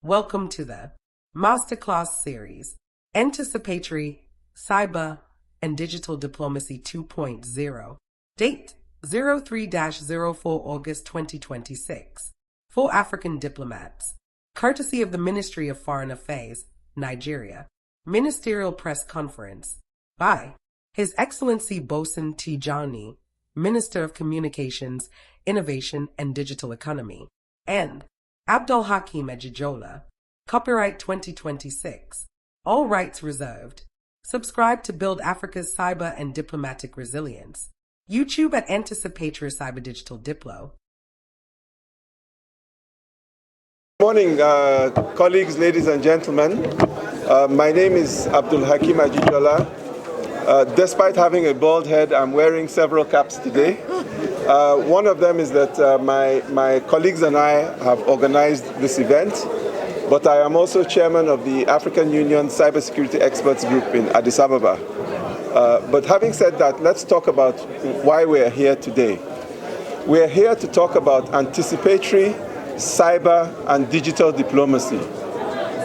Welcome to the Masterclass Series, Anticipatory, Cyber, and Digital Diplomacy 2.0. Date 03-04 August 2026. For African diplomats. Courtesy of the Ministry of Foreign Affairs, Nigeria. Ministerial Press Conference. By His Excellency Bosun Tijani, Minister of Communications, Innovation, and Digital Economy. And Abdul-Hakeem Ajijola. Copyright 2026. All rights reserved. Subscribe to build Africa's cyber and diplomatic resilience. YouTube at Anticipatory Cyber Digital Diplo. Good morning, colleagues, ladies and gentlemen. My name is Abdul-Hakeem Ajijola. Despite having a bald head, I'm wearing several caps today. One of them is that my colleagues and I have organized this event, but I am also chairman of the African Union Cybersecurity Experts Group in Addis Ababa. But having said that, let's talk about why we're here today. We're here to talk about anticipatory, cyber, and digital diplomacy.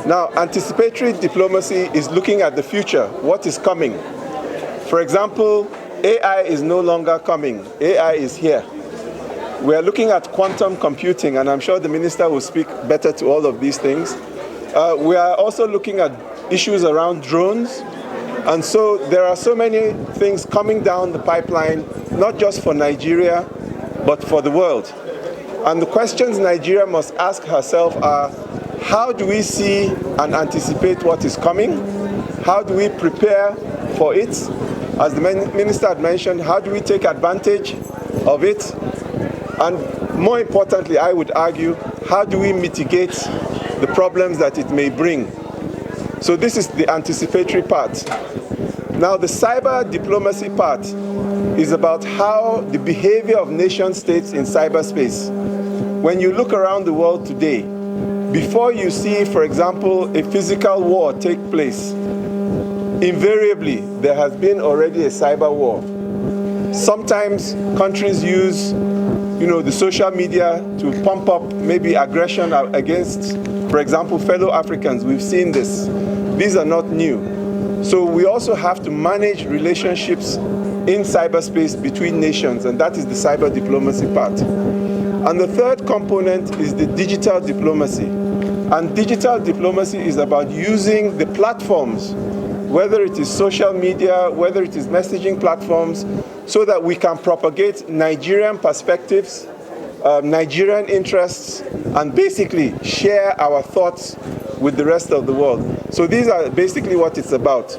Now, anticipatory diplomacy is looking at the future, what is coming. For example, AI is no longer coming. AI is here. We are looking at quantum computing, and I'm sure the minister will speak better to all of these things. We are also looking at issues around drones. And so there are so many things coming down the pipeline, not just for Nigeria, but for the world. And the questions Nigeria must ask herself are, how do we see and anticipate what is coming? How do we prepare for it? As the minister had mentioned, how do we take advantage of it? And more importantly, I would argue, how do we mitigate the problems that it may bring? So this is the anticipatory part. Now, the cyber diplomacy part is about how the behavior of nation states in cyberspace. When you look around the world today, before you see, for example, a physical war take place, invariably, there has been already a cyber war. Sometimes countries use, the social media to pump up maybe aggression against, for example, fellow Africans. We've seen this. These are not new. So we also have to manage relationships in cyberspace between nations, and that is the cyber diplomacy part. And the third component is the digital diplomacy. And digital diplomacy is about using the platforms, whether it is social media, whether it is messaging platforms, so that we can propagate Nigerian perspectives, Nigerian interests, and basically share our thoughts with the rest of the world. So these are basically what it's about.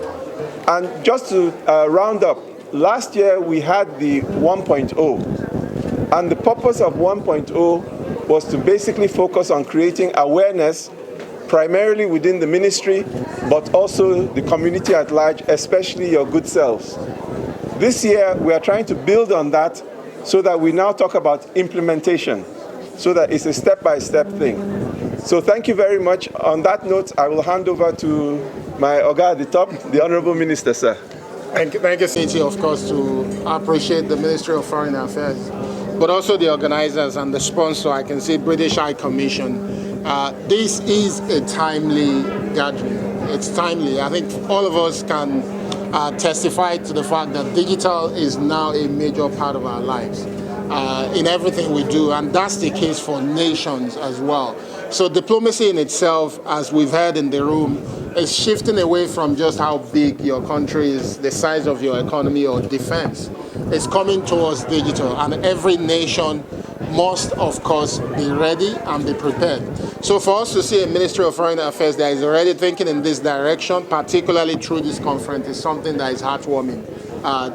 And just to round up, last year we had the 1.0. And the purpose of 1.0 was to basically focus on creating awareness primarily within the ministry, but also the community at large, especially your good selves. This year, we are trying to build on that so that we now talk about implementation, so that it's a step-by-step thing. So thank you very much. On that note, I will hand over to my Oga at the top, the Honorable Minister, sir. Thank you, City, of course, to appreciate the Ministry of Foreign Affairs, but also the organizers and the sponsor. I can see British High Commission. This is a timely gathering. It's timely. I think all of us can testify to the fact that digital is now a major part of our lives in everything we do, and that's the case for nations as well. So diplomacy in itself, as we've heard in the room, is shifting away from just how big your country is, the size of your economy or defense. It's coming towards digital, and every nation must, of course, be ready and be prepared. So for us to see a Ministry of Foreign Affairs that is already thinking in this direction, particularly through this conference, is something that is heartwarming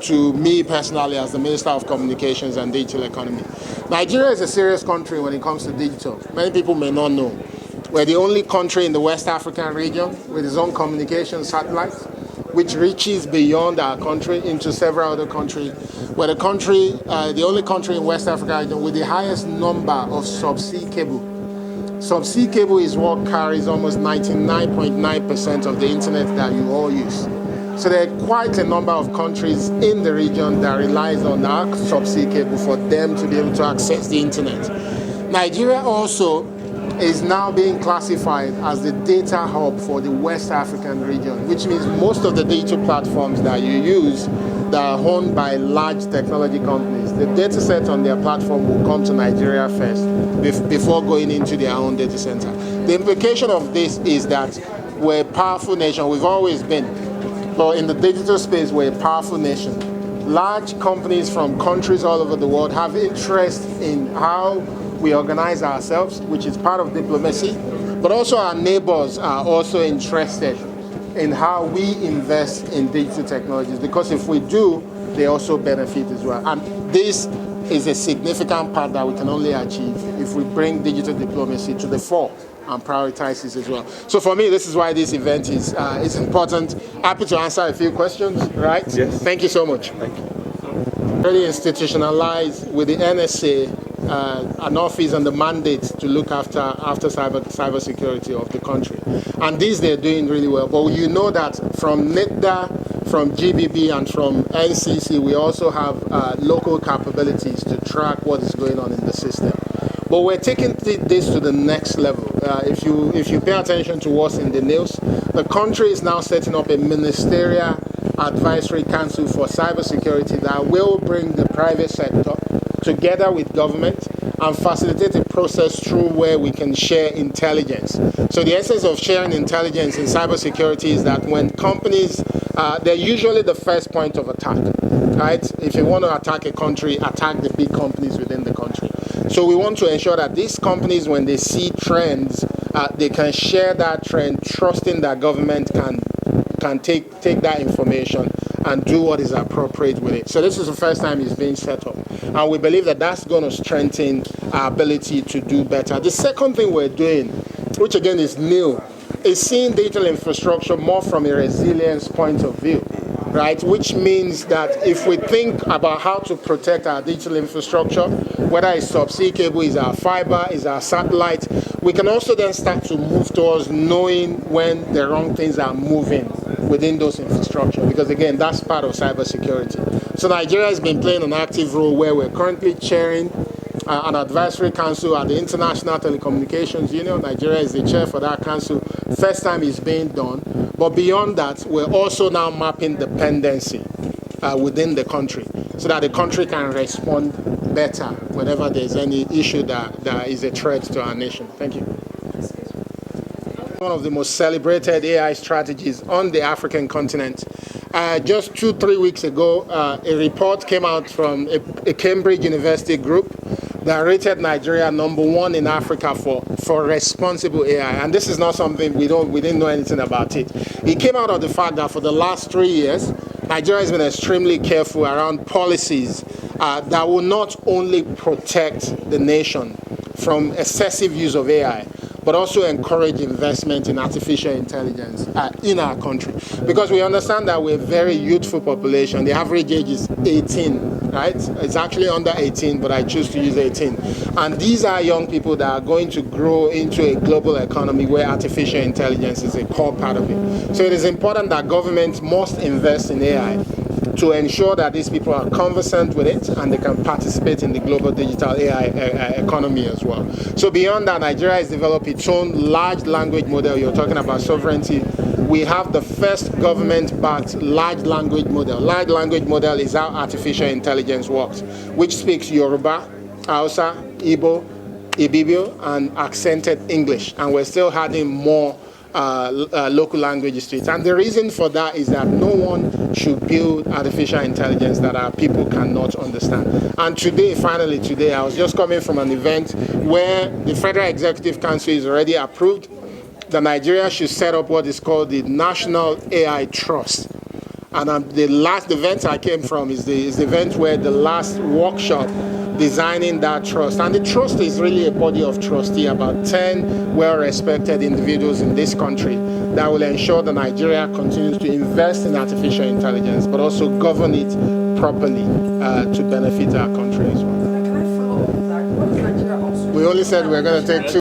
to me personally as the Minister of Communications and Digital Economy. Nigeria is a serious country when it comes to digital. Many people may not know. We're the only country in the West African region with its own communication satellites, which reaches beyond our country into several other countries. We're the only country in West Africa with the highest number of subsea cable. Subsea cable is what carries almost 99.9% of the internet that you all use. So there are quite a number of countries in the region that relies on our subsea cable for them to be able to access the internet. Nigeria also is now being classified as the data hub for the West African region, which means most of the digital platforms that you use that are owned by large technology companies, the data set on their platform will come to Nigeria first before going into their own data center. The implication of this is that we're a powerful nation. We've always been. But in the digital space, we're a powerful nation. Large companies from countries all over the world have interest in how we organize ourselves, which is part of diplomacy, but also our neighbors are also interested in how we invest in digital technologies, because if we do, they also benefit as well. And this is a significant part that we can only achieve if we bring digital diplomacy to the fore and prioritize this as well. So for me, this is why this event is important. Happy to answer a few questions, right? Yes. Thank you so much. Thank you. Really institutionalized with the NSA, an office and the mandate to look after cyber security of the country. And these they're doing really well. But you know that from NITDA, from GBB, and from NCC, we also have local capabilities to track what is going on in the system. But we're taking this to the next level. If you pay attention to what's in the news, the country is now setting up a Ministerial Advisory Council for Cybersecurity that will bring the private sector together with government and facilitate a process through where we can share intelligence. So the essence of sharing intelligence in cybersecurity is that when companies, they're usually the first point of attack, right? If you want to attack a country, attack the big companies within the country. So we want to ensure that these companies, when they see trends, they can share that trend, trusting that government can take that information and do what is appropriate with it. So this is the first time it's being set up. And we believe that that's going to strengthen our ability to do better. The second thing we're doing, which again is new, is seeing digital infrastructure more from a resilience point of view, right? Which means that if we think about how to protect our digital infrastructure, whether it's subsea cable, is our fiber, is our satellite, we can also then start to move towards knowing when the wrong things are moving within those infrastructure, because again, that's part of cybersecurity. So Nigeria has been playing an active role where we're currently chairing an advisory council at the International Telecommunications Union. Nigeria is the chair for that council. First time it's being done. But beyond that, we're also now mapping dependency within the country so that the country can respond better whenever there's any issue that is a threat to our nation. Thank you. One of the most celebrated AI strategies on the African continent. Just 2-3 weeks ago, a report came out from a Cambridge University group that rated Nigeria #1 in Africa for responsible AI. And this is not something we didn't know anything about it. It came out of the fact that for the last 3 years, Nigeria has been extremely careful around policies that will not only protect the nation from excessive use of AI, but also encourage investment in artificial intelligence in our country. Because we understand that we're a very youthful population. The average age is 18, right? It's actually under 18, but I choose to use 18. And these are young people that are going to grow into a global economy where artificial intelligence is a core part of it. So it is important that governments must invest in AI to ensure that these people are conversant with it and they can participate in the global digital AI economy as well. So beyond that, Nigeria has developed its own large language model. You're talking about sovereignty. We have the first government-backed large language model. Large language model is how artificial intelligence works, which speaks Yoruba, Hausa, Igbo, Ibibio, and accented English. And we're still adding more local languages to it. And the reason for that is that no one should build artificial intelligence that our people cannot understand. And today, finally today, I was just coming from an event where the Federal Executive Council is already approved that Nigeria should set up what is called the National AI Trust. And the last event I came from is the event where the last workshop designing that trust. And the trust is really a body of trustee, about 10 well-respected individuals in this country that will ensure that Nigeria continues to invest in artificial intelligence, but also govern it properly to benefit our country as well. Can I follow up with that? What is Nigeria also? We only said we're going to take 2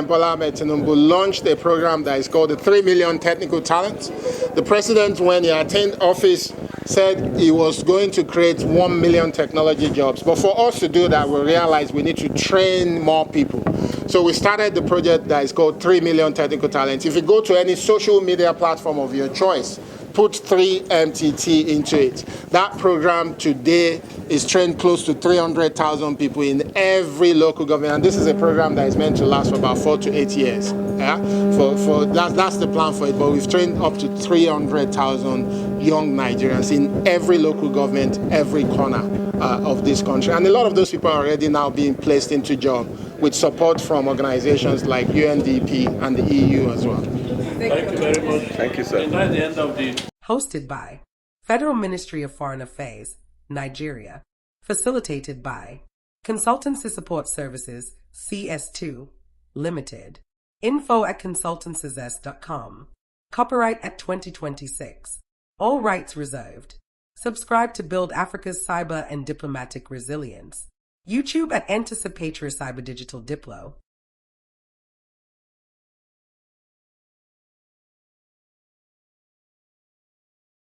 Bola Ahmed Tinubu launched a program that is called the 3 Million Technical Talent. The president, when he attained office, said he was going to create 1 million technology jobs. But for us to do that, we realized we need to train more people. So we started the project that is called 3 Million Technical Talent. If you go to any social media platform of your choice, put 3MTT into it. That program today is trained close to 300,000 people in every local government. And this is a program that is meant to last for about 4 to 8 years. Yeah? That's the plan for it. But we've trained up to 300,000 young Nigerians in every local government, every corner of this country. And a lot of those people are already now being placed into job with support from organizations like UNDP and the EU as well. Thank you very much. Thank you, sir. And that's the end of the... Hosted by Federal Ministry of Foreign Affairs, Nigeria. Facilitated by Consultancy Support Services, CS2, Limited. info@consultancys.com. Copyright at 2026. All rights reserved. Subscribe to build Africa's cyber and diplomatic resilience. YouTube at Anticipatory Cyber Digital Diplo.